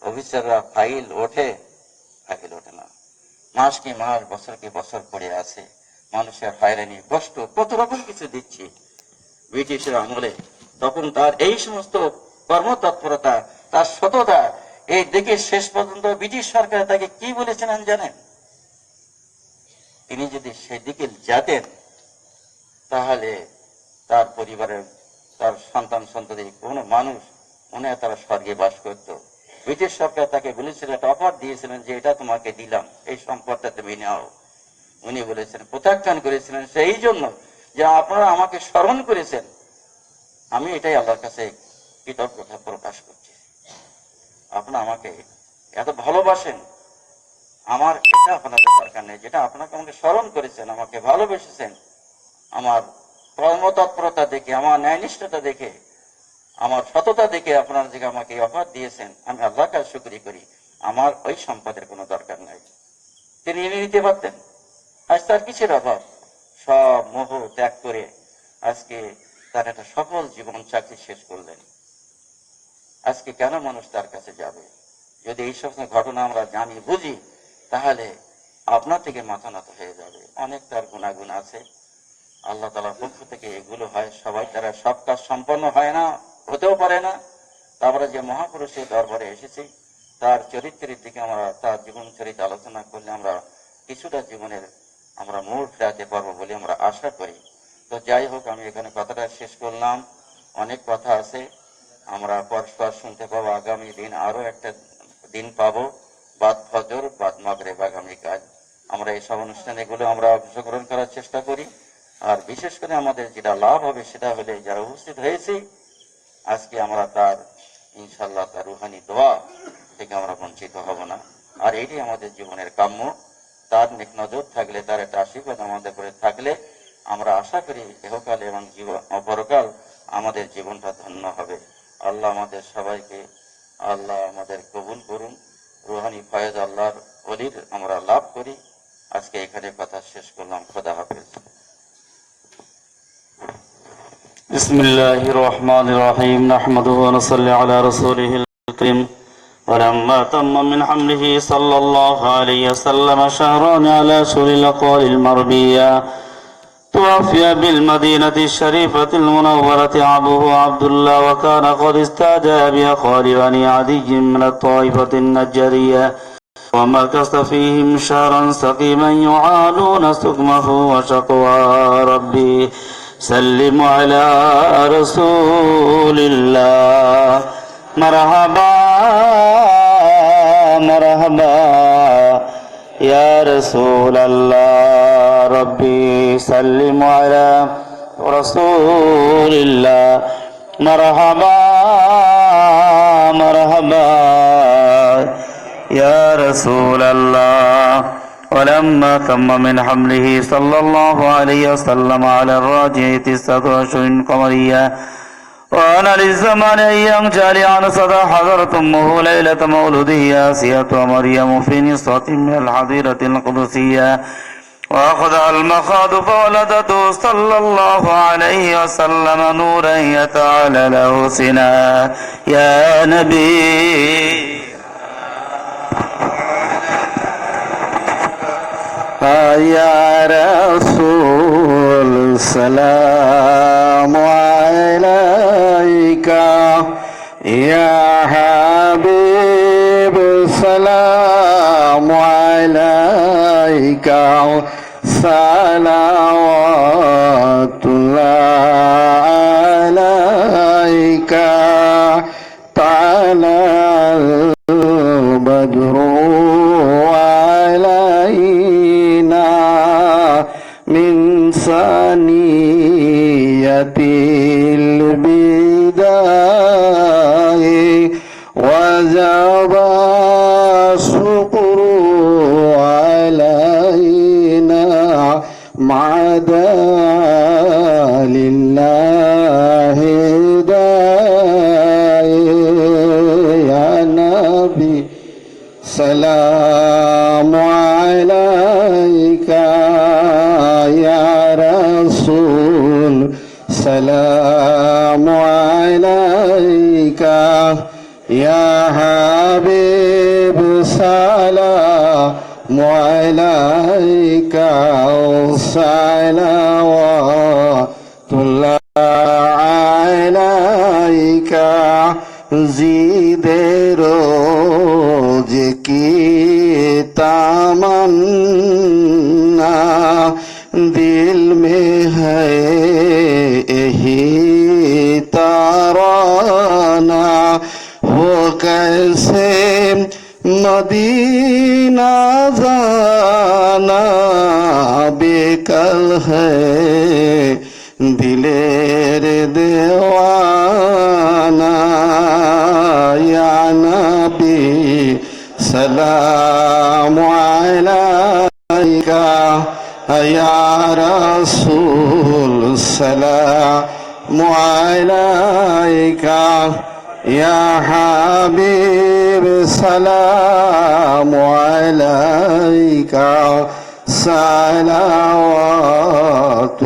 অফিসাররা ফাইল ওঠে না, মাস কি মাস, বছর কি বছর পড়ে আছে, মানুষের হয়রানি কষ্ট কত রকম কিছু দিচ্ছি ব্রিটিশের আমলে। তখন তার এই সমস্ত কর্মতৎপরতা, তার সততা এই দেখে শেষ পর্যন্ত ব্রিটিশ সরকার তাকে কি বলেছিলেন জানেন? তিনি যদি সেদিকে যেতেন তাহলে তার পরিবারের, তার সন্তান সন্ততি কোনো মানুষ মনে হয় তারা স্বর্গে বাস করত। ব্রিটিশ সরকার তাকে বলেছিল, একটা অফার দিয়েছিলেন যে এটা তোমাকে দিলাম, এই সম্পদটা তুমি নাও। উনি বলেছেন, প্রত্যাখ্যান করেছিলেন সেই জন্য যে আপনারা আমাকে স্মরণ করেছেন, আমি এটাই আল্লাহর কাছে কৃতজ্ঞতা প্রকাশ করছি। আপনারা আমাকে এত ভালোবাসেন, আমার এটা আপনাদের দরকার নেই, যেটা আপনাকে আমাকে স্মরণ করেছেন, আমাকে ভালোবেসেছেন, আমার কর্মতৎপরতা দেখে, আমার ন্যায়নিষ্ঠতা দেখে, আমার সততা দেখে আপনারা যে আমাকে অফার দিয়েছেন, আমি আল্লাহর কাছে শুকরিয়া করি। আমার ওই সম্পদের কোনো দরকার নাই। তিনি এনে নিতে পারতেন। আজ তার কিসের অভাব? সব মোহ ত্যাগ করে আজকে তার একটা সফল জীবন চাকরি শেষ করলেন। আজকে কেন মানুষ তার কাছে যাবে? যদি এই সমস্ত ঘটনা আমরা জানি বুঝি, তাহলে আপনার থেকে মাথা নত হয়ে যাবে। অনেক তার গুণাগুণ আছে, আল্লাহ তাআলার পক্ষ থেকে এগুলো হয়। সবাই তারা সব কাজ সম্পন্ন হয় না, হতেও পারে না। তারপরে যে মহাপুরুষের দরবারে এসেছি, তার চরিত্রের দিকে আমরা, তার জীবন চরিত্র আলোচনা করলে আমরা কিছুটা জীবনের আমরা মোড় ফেরাতে পারবো বলে আমরা আশা করি। তো যাই হোক, আমি এখানে কথাটা শেষ করলাম। অনেক কথা আছে, আমরা পরস্পর শুনতে পাবো। আগামী দিন আরো একটা দিন পাবো, বাদ ফজর, বাদ মাগরিব, আগামীকাল আমরা এইসব অনুষ্ঠানে গুলো আমরা অংশগ্রহণ করার চেষ্টা করি। আর বিশেষ করে আমাদের যেটা লাভ হবে সেটা হলে যারা উপস্থিত হয়েছি আজকে, আমরা তার ইনশাল্লাহ তার রুহানি দোয়া থেকে আমরা বঞ্চিত হব না। আর এটি আমাদের জীবনের কাম্য। তার নেক নজর থাকলে, তার একটা আশীর্বাদ আমাদের করে থাকলে আমরা আশা করি ইহকাল এবং পরকাল আমাদের জীবনটা ধন্য হবে। আল্লাহ আমাদের সবাইকে, আল্লাহ আমাদের কবুল করুন, রুহানি ফয়েজ আল্লাহর ওলির আমরা লাভ করি। আজকে এখানে কথা শেষ করলাম। খোদা হাফেজ। بسم الله الرحمن الرحيم نحمده ونصلي على رسوله الكريم ولما تم من حمله صلى الله عليه وسلم شهران على شهر الأقوال المربية توفي بالمدينة الشريفة المنورة أبوه عبد الله، وكان قد استهدى بأخوال بني عدي من الطائفة النجارية، ومكث فيهم شهرا سقيما يعانون سقمه وشقوى. ربي سلم على رسول الله. مرحبا مرحبا يا رسول الله. ربي سلم على رسول الله. مرحبا مرحبا يا رسول الله. ولما تم من حمله صلى الله عليه وسلم على الراجعة 9 أشهر قمرية، وأنا للزمان أيام جالي عن صدى حضرت أمه ليلة مولده آسية ومريم في نصرة من الحظيرة القدسية، وأخذها المخاض فولدته صلى الله عليه وسلم نورا يتعالى له سنا. يا نبي يا رسول سلام عليك. يا حبيب سلام عليك. صلوات الله عليك. طلع البدر علينا من ثنية البداية، وجب الشكر علينا معدا لله داعي. يا نبي سلام عليك. يا رسول سلام عليك. يا حبيب صلوات الله عليك زد روز کی تمنا दिल में है यही तराना हो कैसे मदीना जाना बेकल है दिलेर देवाना या नबी सलाम अलैका या रसूल सलाम अलैका या हबीब सलाम अलैका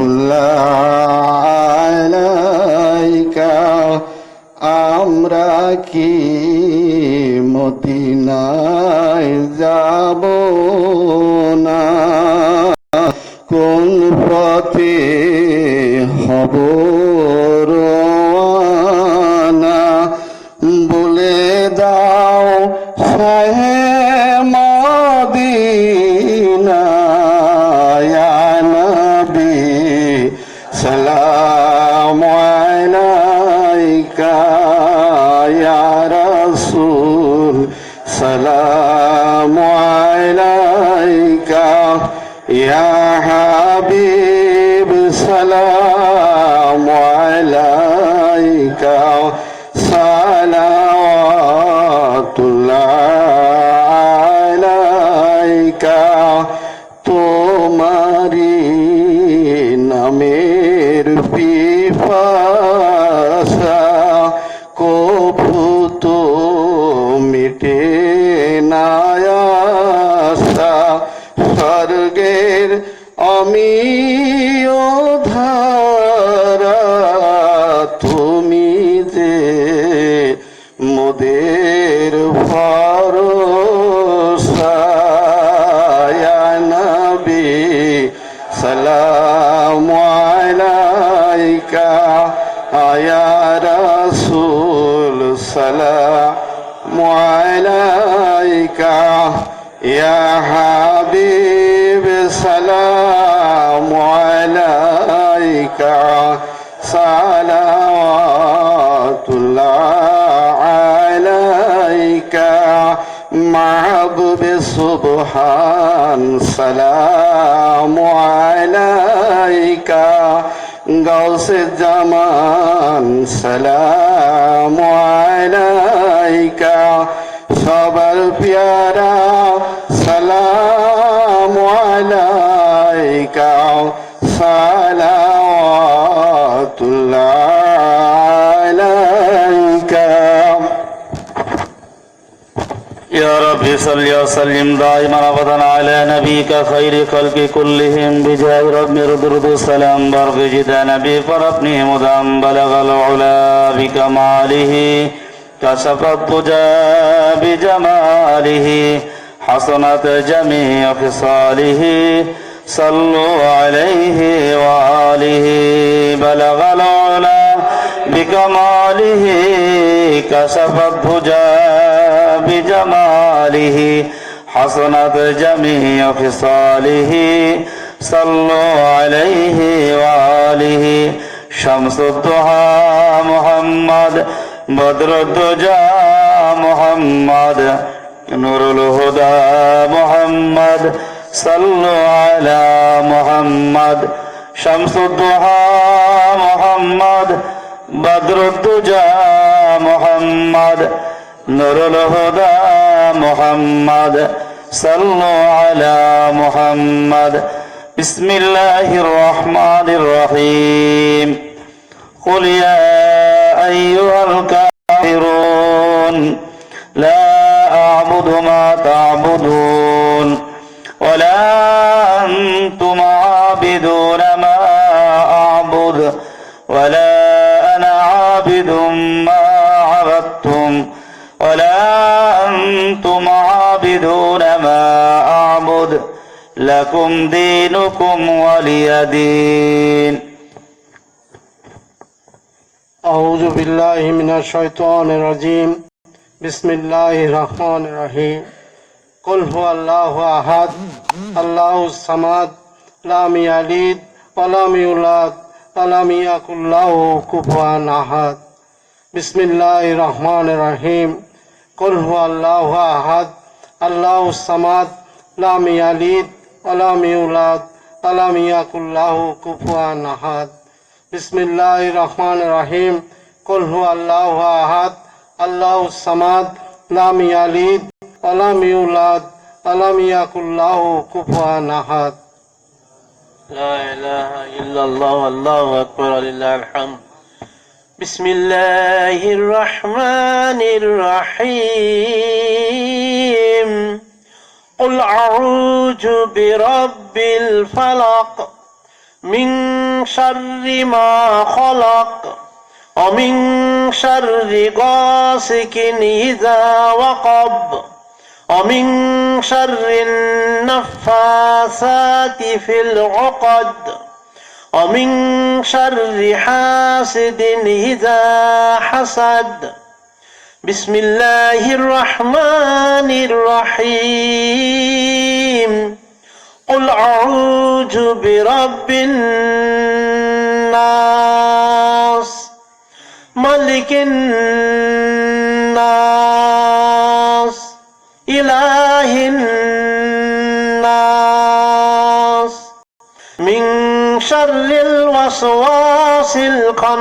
सलावतुल्लाह अलैका আমরা কি মদিনায় যাব না কোন পথে হব রওয়ানা বলে দাও শাহে মদিনা ইয়া নবী সালাম আলাইকা ইয়া রাসূল সালাম আলাইকা ইয়া হাবিব সালাম আলাইকা সালাওয়াতুল্লাহ আলাইকা তোমারি নামের পিপাসা কভু তো মিটে না আশা স্বর্গের অমিয় ধারা তুমি যে মোদের ভরসা ইয়া নবী সালাম আলাইকা ইয়া রাসূল সালাম আলাইকা ইয়া হাবিব সালাম আলাইকা সালাওয়াতুল্লাহ আলাইকা মাহবুব সুবহান সালাম আলাইকা গাউসে জামান সালাম আলাইকা সবার প্যারা সালাম আলাইকা সালাওয়াতুল্লাহ আলাইকা يا رب صل وسلم دائما ابدا على نبيك خير خلق كلهم بجاه رب الدرود السلام بارك جدا نبي فربني مدام بلغ العلا بكماله كشف الضجى بجماله حسنت جميع خصاله صلوا عليه وآله بلغ العلا بكماله كشف الضجى بجماله حسنت جميع خصاله صلوا عليه وآله شمس الضحى محمد بدر الدجى محمد نور الهدى محمد صلوا على محمد شمس الضحى محمد بدر الدجى محمد نور الهدى محمد صلوا على محمد بسم الله الرحمن الرحيم قل يا أيها الكافرون لا أعبد ما تعبدون ولا أنتم عابدون ما أعبد ولا أنا عابد ما عبدتم ولا أنتم عابدون ما أعبد لكم دينكم ولي دين. أعوذ بالله من الشيطان الرجيم بسم الله الرحمن الرحيم قل هو الله أحد الله الصمد لم يلد ولم يولد ولم يكن له كفوا أحد بسم الله الرحمن الرحيم قل هو الله أحد الله الصمد لم يلد ولم يولد ولم يكن له كفوا أحد بسم الله الرحمن الرحيم قل هو الله أحد الله الصمد لم يلد ولم يولد ولم يكن له كفوا أحد. لا إله إلا الله والله أكبر لله الحمد. بسم الله الرحمن الرحيم قل أعوذ برب الفلق من شر ما خلق ومن شر غاسق إذا وقب ومن شر النفاثات في العقد ومن شر حاسد إذا حسد. بسم الله الرحمن الرحيم قل أعوذ برب الناس ملك الناس إله الناس من شر الوسواس الخناس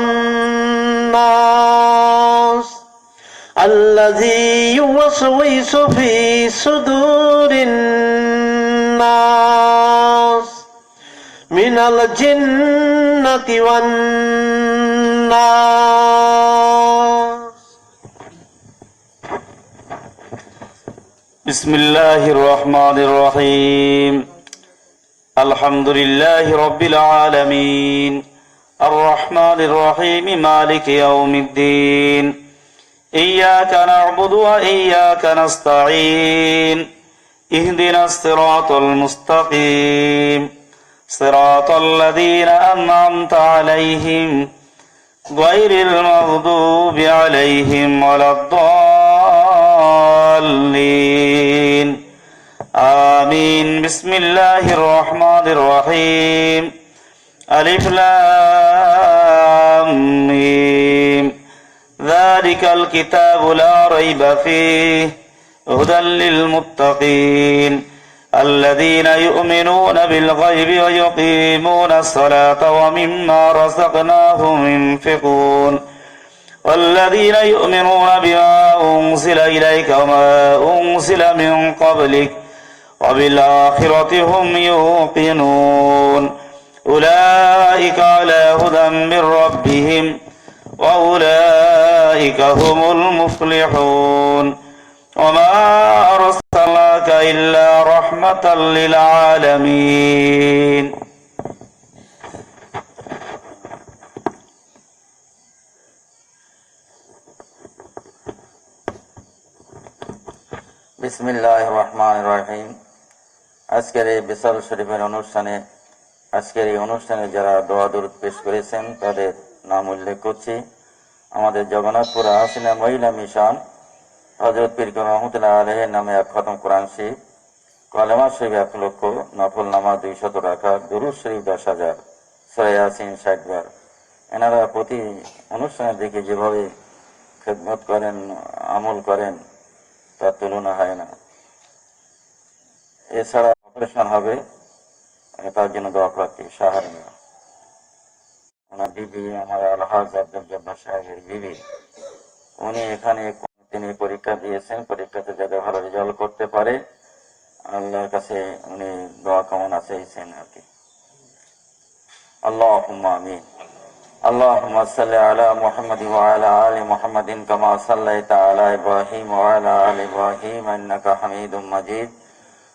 الذي يوسوس في صدور الناس من الجنة والناس. بسم الله الرحمن الرحيم الحمد لله رب العالمين الرحمن الرحيم مالك يوم الدين إياك نعبد وإياك نستعين اهدنا الصراط المستقيم صراط الذين أنعمت عليهم غير المغضوب عليهم ولا الضالين آمين. بسم الله الرحمن الرحيم ألف لام ميم ذلك الكتاب لا ريب فيه هدى للمتقين الذين يؤمنون بالغيب ويقيمون الصلاة ومما رزقناهم ينفقون والذين يؤمنون بما أنزل إليك وما أنزل من قبلك وبالآخرة هم يوقنون أولئك على هدى من ربهم وأولئك هم المفلحون وما أرسلناك إلا رحمة للعالمين. বিসমিল্লাহির রহমানির রহিম। আজকের এই বিশাল শরীফের অনুষ্ঠানে যারা দোয়া দরুদ পেশ করেছেন তাদের নাম উল্লেখ করছি। আমাদের জগন্নাথপুর হাসিনা মহিলা মিশন হযরত পীর রহমতুল্লাহ আলাইহির নামে এক খতম কোরআন শরীফ, কলেমা শরীফ 1 লক্ষ, নফল নামাজ 200 রাকাত, দুরূদ শরীফ 10,000, সূরা ইয়াসিন 60 বার। এনারা প্রতি অনুষ্ঠানের দিকে যেভাবে খেদমত করেন, আমল করেন, তার তুলনা হয় না। এছাড়া অপারেশন হবে, তার জন্য দোয়া প্রার্থী সাহারা ওনার বিবি, আমার আলহাজ আব্দুল জব্বার সাহেবের বিবি, উনি এখানে তিনি পরীক্ষা দিয়েছেন। পরীক্ষাতে যাতে ভালো রেজাল্ট করতে পারে আল্লাহর কাছে উনি দোয়া কামনা চেয়েছেন আর কি। আল্লাহুম্মা আমিন। اللهم صل على محمد وعلى آل محمد كما صليت على إبراهيم وعلى آل إبراهيم إنك حميد مجيد।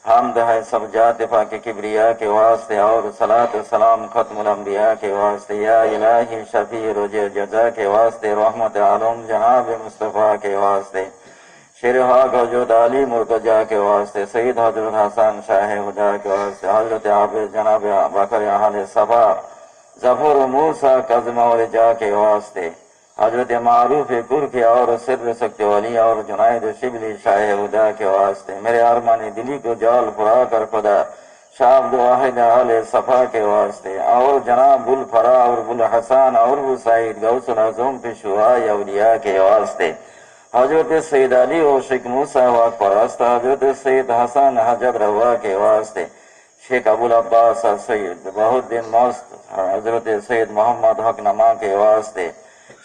حمد ہے سب ذات پاک کبریا کے واسطے اور صلاۃ و سلام ختم الانبیاء کے واسطے، یا الہی شفیع روز جزا کے واسطے، رحمت عالم جناب مصطفیٰ کے واسطے، शेर हक हजरत अली मुर्तजा के वास्ते, सईद हजरत हसन शाह हुदा के वास्ते, हजरत आबिद जनाब बकर अहले सफा जफर मूसा कज़म और जा के वास्ते, हजरत मारूफ कुर्खे और सिर सकते वाली और जुनायद शिबली शाह हुदा के वास्ते, मेरे अरमानी दिली को जाल फुरा कर खुदा शाह अब्दुल वाहिद अहले सफा के वास्ते, और जनाब बुल फरा और बुल हसन और बुल सईद गौसुल आजम पेशवा अलिया के वास्ते, हजरत सईद अली और शेख मूसा वाक परस्त, हजरत सईद हसन हजर रवा के वास्ते, शेख अबुल अब्बास सईद बहुत दिन मस्त, हजरत सईद मोहम्मद हक नमा के वास्ते,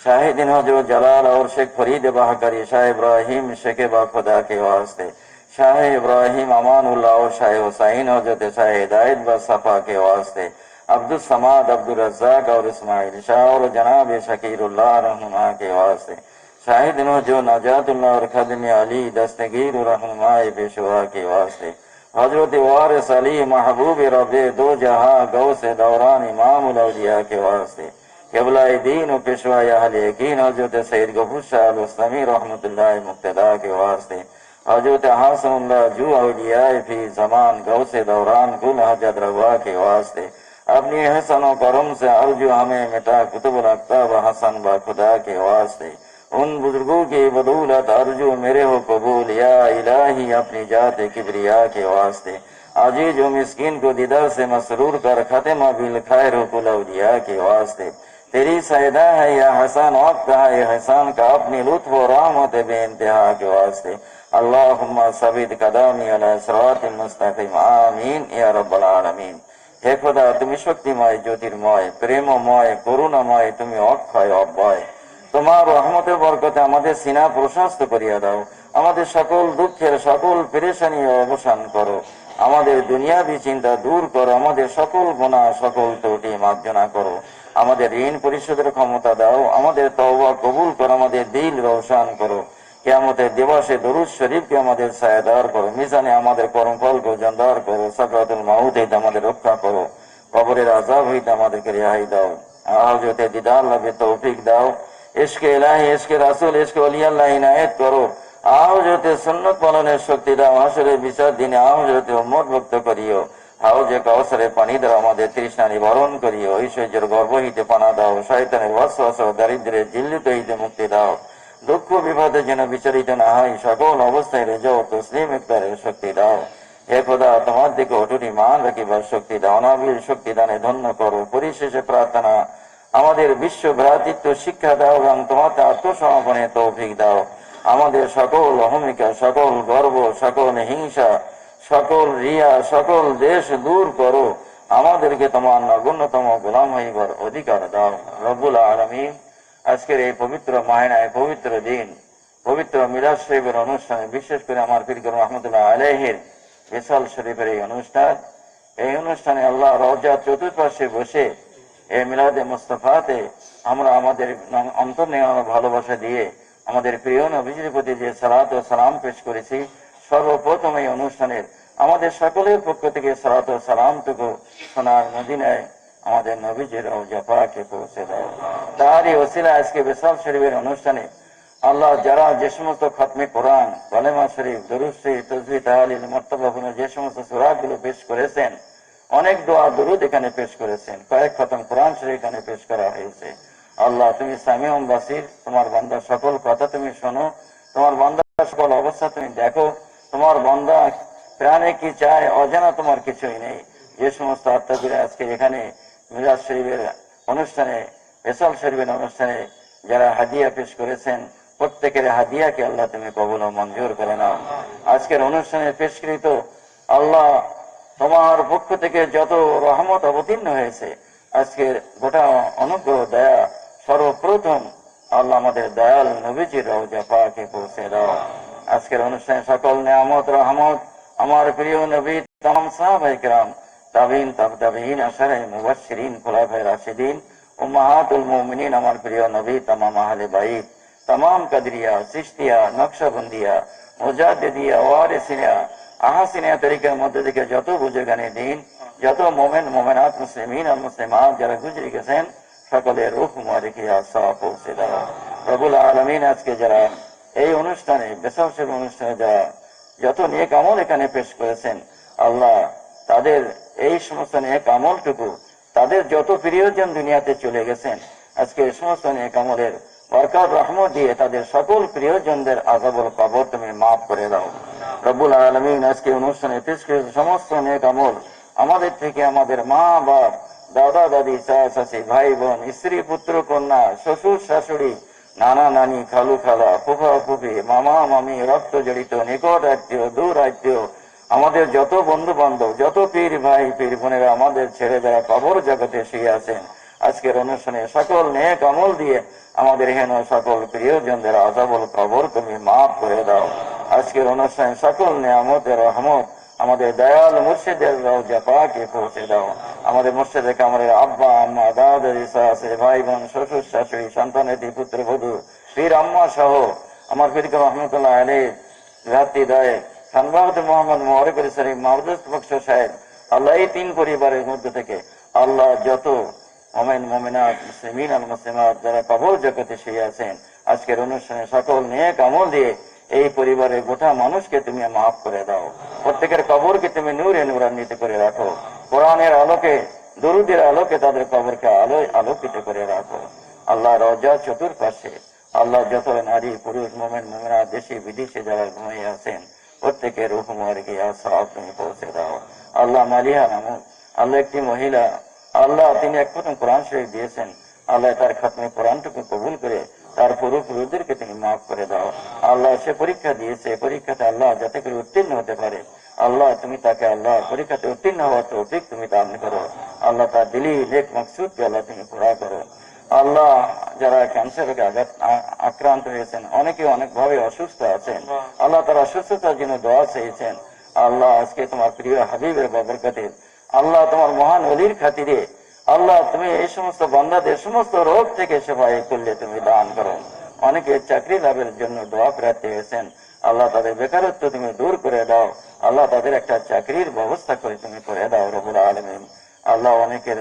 शाहिदीन हजरत जलाल और शेख फरीद बहकरी शाह इब्राहिम शेख बाखुदा के वास्ते, शाह इब्राहिम अमानुल्लाह और शाह हुसैन हजरत शाह हिदायत व सफा के वास्ते, अब्दुल समाद अब्दुल रज़ाक और इस्माइल शाह और जनाब शकीरुल्लाह रहनुमा के वास्ते, शाहिदीन जो नजातुल्लाह और खदम अली दस्तगीर रहनुमाए पेशवा के वास्ते, हजरत वारिस अली महबूब रबे दो जहां गौ से दौरान इमाम उलौलिया के वास्ते, क़िबला-ए दीन और पेशवा अहले यकीन हजरत सईद गफूर शाह अल-उस्लमी रहमतुल्लाह मुक्तदा के वास्ते, हजरत हासनुल्लाह जू औलिया फी जमान गौ से दौरान कुल हजरत रवा के वास्ते, अपनी हसन और करम से अर्जु हमें मिटा कुतुबुल अक्ताब हसन बा खुदा के वास्ते, उन बुजुर्गों की बदौलत अर्जु मेरे हो कबूल या इलाही अपनी जात किबरिया के वास्ते, अजीज व मिस्कीन को दीदार से मसरूर कर खत्म बिल खैर कुल औलिया के वास्ते, तेरी सैदा है या हसन वक्त है हसन का अपनी लुत्फ और रहमत बेइंतहा के वास्ते, अल्लाहुम्मा सबित कदामी अला सिरातिल मुस्तकीम आमीन या रब्बल आलमीन। হে খোদা, তুমি শক্তিময়, জ্যোতির্ময়, প্রেমময়, করুণাময়, তুমি অক্ষয় অব্যয়। তোমার রহমতের বরকতে আমাদের সিনা প্রশস্ত করিয়া দাও, আমাদের সকল দুঃখের সকল পেরেশানি অবসান করো, আমাদের দুনিয়াবি চিন্তা দূর করো, আমাদের সকল গুনাহ সকল ত্রুটি মার্জনা করো, আমাদের ঋণ পরিশোধের ক্ষমতা দাও, আমাদের তওবা কবুল করো, আমাদের দিল রওশন করো, কিয়ামতের দিবসে দরুদ শরীফকে আমাদের সায়াদার করো, মিজানে আমাদের কর্মফলকে ওজনদার করো, সাকরাতুল মাউত হইতে আমাদের রক্ষা করো, কবরের আযাব হইতে আমাদেরকে রেহাই দাও, হযরতে দিদার লাভে তৌফিক দাও, ইশকে ইলাহি ইশকে রাসূল ইশকে ওলিয়াল্লাহ ইনায়েত করো, হযরতে সুন্নাত পালনের শক্তি দাও, হাশরের বিচার দিনে হযরতে উম্মত ভুক্ত করিও, হাউজে কাউসারে পানি দাও, আমাদের তৃষ্ণা নিবারণ করিও, ঐশ্বর্যের গর্ব হইতে পানা দাও, শয়তানের ওয়াসওয়াসা ও দারিদ্র্যের জিল্লুত হইতে মুক্তি দাও, দুঃখ বিপদে যেন বিচারিত না হয়, সকল অবস্থায় রেজা ও তসলিম ইফতারের শক্তি দাও। হে খোদা, তোমার দিকে অটুট ঈমান রাখিবার শক্তি দাও, অনাবিল শক্তি দানে ধন্য করো। পরিশেষে প্রার্থনা, আমাদের বিশ্ব ভ্রাতৃত্ব শিক্ষা দাও এবং তোমাতে আত্মসমর্পণে তৌফিক দাও। আমাদের সকল অহমিকা, সকল গর্ব, সকল হিংসা, সকল রিয়া, সকল দেশ দূর করো। আমাদেরকে তোমার নগণ্যতম গোলাম হইবার অধিকার দাও। রব্বুল আলামিন, আজকের এই পবিত্র মাহিনায়, পবিত্র দিন, পবিত্র মিলাদ শরীফের অনুষ্ঠানে, বিশেষ করে আমার পীর রহমতুল্লাহ আলাইহির বিশাল শরীফের এই অনুষ্ঠানে আল্লাহ রওজা চতুর্পাশে বসে এই মিলাদে মুস্তাফাতে আমরা আমাদের অন্তর্নির্মল ভালোবাসা দিয়ে আমাদের প্রিয় নবীজির প্রতি যে সালাত ও সালাম পেশ করেছি, সর্বপ্রথম এই অনুষ্ঠানের আমাদের সকলের পক্ষ থেকে সালাত ও সালামটুকু সোনার মদিনায় আমাদের নবীজির রওজা পাকে পৌঁছে দাও। তারই ওসিলা আজকে বিশাল শরীফের অনুষ্ঠানে আল্লাহ যারা যে সমস্ত খতমে কোরআন, কালেমা শরীফ, দুরূদ শরীফ, তাসবিহ, তাহলিল, মার্তবাপূর্ণ যে সমস্ত সূরাগুলো পেশ করেছেন, অনেক দোয়া দুরূদ এখানে পেশ করেছেন, কয়েক খতম কোরআন শরীফ এখানে পেশ করা হয়েছে। আল্লাহ, তুমি সামিউন বাসির, তোমার বান্দার সকল কথা তুমি শোনো, তোমার বান্দার সকল অবস্থা তুমি দেখো, তোমার বান্দা প্রাণে কি চায় অজানা তোমার কিছুই নেই। যে সমস্ত আত্মাগুলো আজকে এখানে মিলাদ শরীফের অনুষ্ঠানে, বিশাল শরীফের অনুষ্ঠানে যারা হাদিয়া পেশ করেছেন, প্রত্যেকের হাদিয়াকে আল্লাহ তুমি কবুল ও মঞ্জুর করে নাও। আজকের অনুষ্ঠানে পেশকৃত আল্লাহ তোমার পক্ষ থেকে যত রহমত অবতীর্ণ হয়েছে, আজকের গোটা অনুগ্রহ দয়া সর্বপ্রথম আল্লাহ আমাদের দয়াল নবীজির রওজা পাকে পৌঁছে দাও। আজকের অনুষ্ঠানে সকল নিয়ামত রহমত আমার প্রিয় নবী, তামাম সাহাবায়ে কেরাম, তাবিন, তাবতাবিন, আশারে মুবাশশিরিন, খুলাফায়ে রাশিদিন, উম্মাহাতুল মুমিনিন, আমার প্রিয় নবী, তামাম আহলে বাইত, तमाम कदरिया, चिश्तिया, नक्शबंदिया, मुजाद्दिदिया, वारिसिया, আহাসিনিয়া তরিকার মধ্যে থেকে যত বুজুর্গানে দিন, যত মোমেন মোমেনাত, মুসলিমিন আর মুসলিমাত যারা গুজরে গেছেন, সকলের রূহ মুবারকিয়া সওয়াব পৌঁছে দাও। রব্বুল আলামিন, আজকে যারা এই অনুষ্ঠানে বেসাহসের অনুষ্ঠানে যত নেক আমল এখানে পেশ করেছেন আল্লাহ, তাদের এই সমস্ত নেক আমলটুকু তাদের যত প্রিয়জন দুনিয়াতে চলে গেছেন, আজকে এই সমস্ত নেক আমলের বরকত রহমত দিয়ে তাদের সকল প্রিয়জনদের আযাবুল কবর তুমি মাফ করে দাও রব্বুল আলামিন। আজকে অনুষ্ঠানে পেশ করে সমস্ত নেক আমল আমাদের থেকে আমাদের মা বাপ, দাদা দাদি, চাচা ভাই বোন, স্ত্রী পুত্র কন্যা, শ্বশুর শাশুড়ি, নানা নানি, খালু খালা, ফুফা ফুফি, মামা মামি, রক্ত জড়িত নিকট আত্মীয়, দূর আত্মীয়, আমাদের যত বন্ধু বান্ধব, যত পীর ভাই পীর বোনেরা আমাদের ছেড়ে যারা কবর জগতে শুয়ে আছেন, আজকের অনুষ্ঠানে সকল নেক আমল দিয়ে আমাদের হেন সকল প্রিয়জনদের আযাবুল কবর তুমি মাফ করে দাও। আজকের অনুষ্ঠানে সকল নিয়ামতের রহমত আমাদের দয়াল মুর্শিদের রওজা পাকে পৌঁছে দাও। আমাদের মুর্শিদে কামরের আব্বা আম্মা, দাদা চাচা, ভাই বোন, শ্বশুর শাশুড়ি, সন্তানেতি, পুত্র বধূ, পীর আম্মা সহ আমার পীর রহমতুল্লাহ আলাইহি রাত্রি দয়ে খানবাহাদ মোহাম্মদ মোবারক শরীফ মাহমুদ বক্স সাহেব, আল্লাহ এই তিন পরিবারের মধ্যে থেকে আল্লাহ যত মুমিন মুমিনাত, মুসলিমিন আল মুসলিমাত যারা কবর জগতে শুয়ে আছেন, আজকের অনুষ্ঠানে সকল নেক আমল দিয়ে এই পরিবারের গোটা মানুষকে তুমি মাফ করে দাও। প্রত্যেকের কবরকে তুমি নূরে নূরান্বিত করে রাখো। কোরআনের আলোকে, দরুদের আলোকে তাদের কবরকে আলোকিত করে রাখো। আল্লাহ রওজা চতুর্পাশে আল্লাহ যত নারী পুরুষ মুমিন মুমিনাত দেশে বিদেশে যারা ঘুমিয়ে আছেন প্রত্যেকের রূহ মুবারকে সওয়াব তুমি পৌঁছে দাও। আল্লাহ মালিহা নামক আল্লাহ একটি মহিলা, আল্লাহ তিনি এক খতম কোরআন শরীফ দিয়েছেন, আল্লাহ তার খতমে কোরআনটুকু কবুল করে তার পূর্বপুরুষদেরকে তুমি মাফ করে দাও। আল্লাহ সে পরীক্ষা দিয়েছে, পরীক্ষাতে আল্লাহ যাতে করে উত্তীর্ণ হতে পারে, আল্লাহ তুমি তাকে আল্লাহ পরীক্ষাতে উত্তীর্ণ হওয়ার তৌফিক তুমি দান করো। আল্লাহ তার দিলি নেক মকসুদকে আল্লাহ তুমি পুরা করো। আল্লাহ যারা ক্যান্সার রোগে আক্রান্ত হয়েছেন, অনেকে অনেকভাবে অসুস্থ আছেন, আল্লাহ তারা সুস্থতার জন্য দোয়া চেয়েছেন। আল্লাহ আজকে তোমার প্রিয় হাবিবের বরকতে, আল্লাহ তোমার মহান ওলির খাতিরে আল্লাহ তুমি এই সমস্ত বান্দাদের সমস্ত রোগ থেকে সেবাই করলে তুমি দান করো। অনেকে চাকরি লাভের জন্য দোয়া প্রার্থী হয়েছেন, আল্লাহ তাদের বেকারত্ব তুমি দূর করে দাও, আল্লাহ তাদের একটা চাকরির ব্যবস্থা করে তুমি করে দাও রব্বুল আলামিন। আল্লাহ অনেকের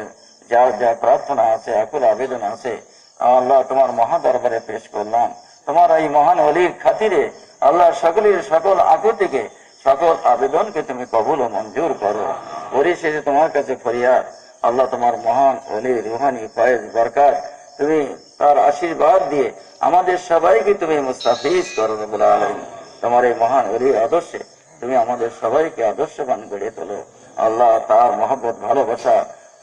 যার যা প্রার্থনা আছে, আকুল আবেদন আছে, আল্লাহ তোমার মহা দরবারে পেশ করলাম। তোমার এই মহান ওলির খাতিরে আল্লাহ সকলের সকল আকুতিকে, সকল আবেদনকে তুমি কবুল ও মঞ্জুর করো। পরিশেষে তোমার কাছে ফরিয়াদ, আল্লাহ তোমার মহান ওলি রুহানি ফয়েজ বরকত তুমি তার আশীর্বাদ দিয়ে আমাদের সবাইকে তুমি মুস্তাফিজ করো রব্বুল আলামিন। তোমার এই মহান ওলির আদর্শে তুমি আমাদের সবাইকে আদর্শবান গড়ে তোলো। আল্লাহ তার মহব্বত ভালোবাসা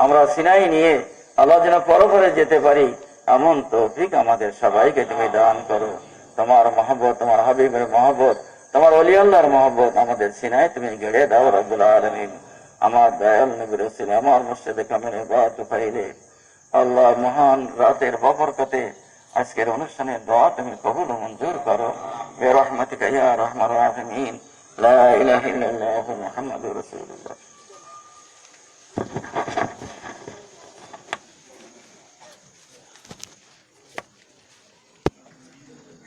আমরা সিনাই নিয়ে আল্লাহ যেন পরপরে যেতে পারি, এমন তৌফিক আমাদের সবাইকে তুমি দান করো। তোমার মহব্বত, তোমার হাবিবের মহব্বত, তোমার ওলি আল্লাহর মহব্বত আমাদের সিনায় তুমি গেড়ে দাও রব্বুল আলামিন। আমার দয়াল নবী রাসূল, আমার মুর্শিদে কামিলে বাত ফাইলে আল্লাহ মহান রাতের বরকতে আজকের অনুষ্ঠানে দোয়া তুমি কবুল ও মঞ্জুর করো। বিরহমাতিকা ইয়া আরহামার রাহিমিন। লা ইলাহা ইল্লাল্লাহু মুহাম্মাদুর রাসূলুল্লাহ।